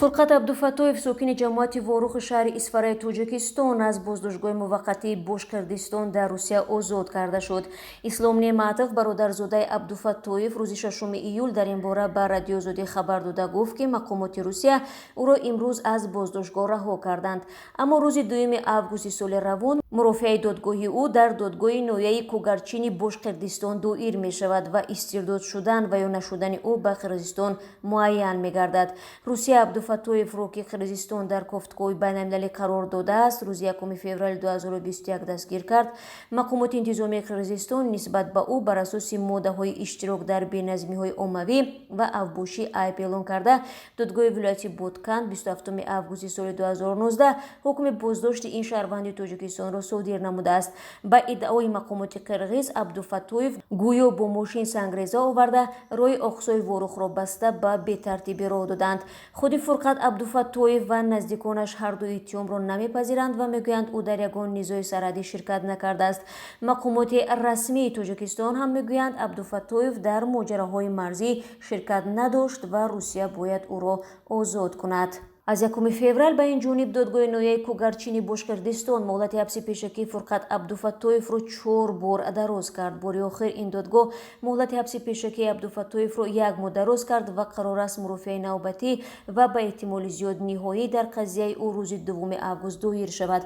фурқат абдуфаттоев сокини ҷамоати ворухи шаҳри исфараи тоҷикистон аз боздоштгоҳи муваққатии бошкирдистон дар русия озод карда шуд. ислом неъматов бародарзодаи абдуфаттоев рӯзи 6 июл дар ин бора ба радиоозодӣ хабар дода гуфт ки мақомоти русия ӯро имрӯз аз боздоштгоҳ раҳо карданд. аммо рӯзи 2 августи соли равон мурофиаи додгоҳи ӯ дар додгоҳи ноҳияи кӯгарчини бошкирдистон доир мешавад ва истирдод шудан ва ё нашудани ӯ ба қирғизистон муайян мегардад. русия абдуфаттоевро ки қирғизистон дар кофтгоҳи байналмилалӣ қарор додааст рӯзи 1 феврали 2021 дастгир кард. мақомоти интизомии қирғизистон нисбат ба ӯ бар асоси моддаҳои иштирок дар беназмиҳои оммавӣ ва авбошӣ айб эълон карда додгоҳи вилояти Ботканд 27 августи соли 2019 ҳукми боздошти ин шаҳрванди тоҷикистонро содир намудааст. ба иддаои мақомоти қирғиз абдуфаттоев гӯё бо мошин сангреза оварда роҳи оқсои ворухро баста ба бетартибӣ роҳ доданд. худи фурқат абдуфаттоев ва наздиконаш ҳарду иттиҳомро намепазиранд ва мегӯянд ӯ дар ягон низои сарҳадӣ ширкат накардааст. мақомоти расмии тоҷикистон ҳам мегӯянд абдуфаттоев дар моҷароҳои марзӣ ширкат надошт ва русия бояд ӯро озод кунад. аз 1 феврал ба ин ҷониб додгоҳи ноҳияи кӯгарчини бошкирдистон моҳлати ҳабси пешакии фурқат абдуфаттоевро 4 бор дароз кард. бори охир ин додгоҳ моҳлати ҳабси пешакии абдуфаттоевро 1 моҳ дароз кард ва қарор аст мурофиаи навбатӣ ва ба эҳтимоли зиёд ниҳоӣ дар қазияи ӯ рӯзи 2 август доир шавад.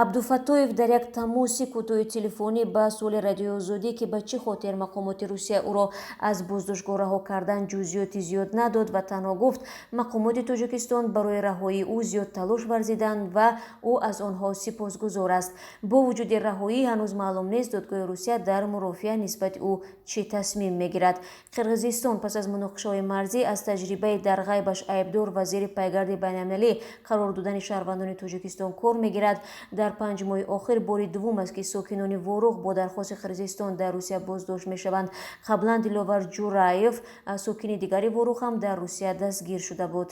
абдуфаттоев дар як тамоси кӯтоҳи телефонӣ ба суоли радиоозодӣ ки ба чӣ хотир мақомоти русия ӯро аз боздоштгоҳ раҳо кардан ҷузъиёти зиёд надод ва танҳо гуфт мақомоти тоҷикистон барои раҳоии ӯ зиёд талош варзиданд ва ӯ аз онҳо сипосгузор аст. бо вуҷуди раҳоӣ ҳанӯз маълум нест додгоҳи русия дар мурофиа нисбати ӯ чӣ тасмим мегирад. қирғизистон пас аз муноқишаҳои марзӣ аз таҷрибаи дар ғайбаш айбдор вазири пайгарди байналмилалӣ қарор додани шаҳрвандони тоҷикистон кор мегирад. дар 5 моҳи охир бори дуввум аст ки сокинони ворух бо дархости қирғизистон дар русия боздошт мешаванд. қаблан диловар ҷураев сокини дигари ворух ҳам дар русия дастгир шуда буд.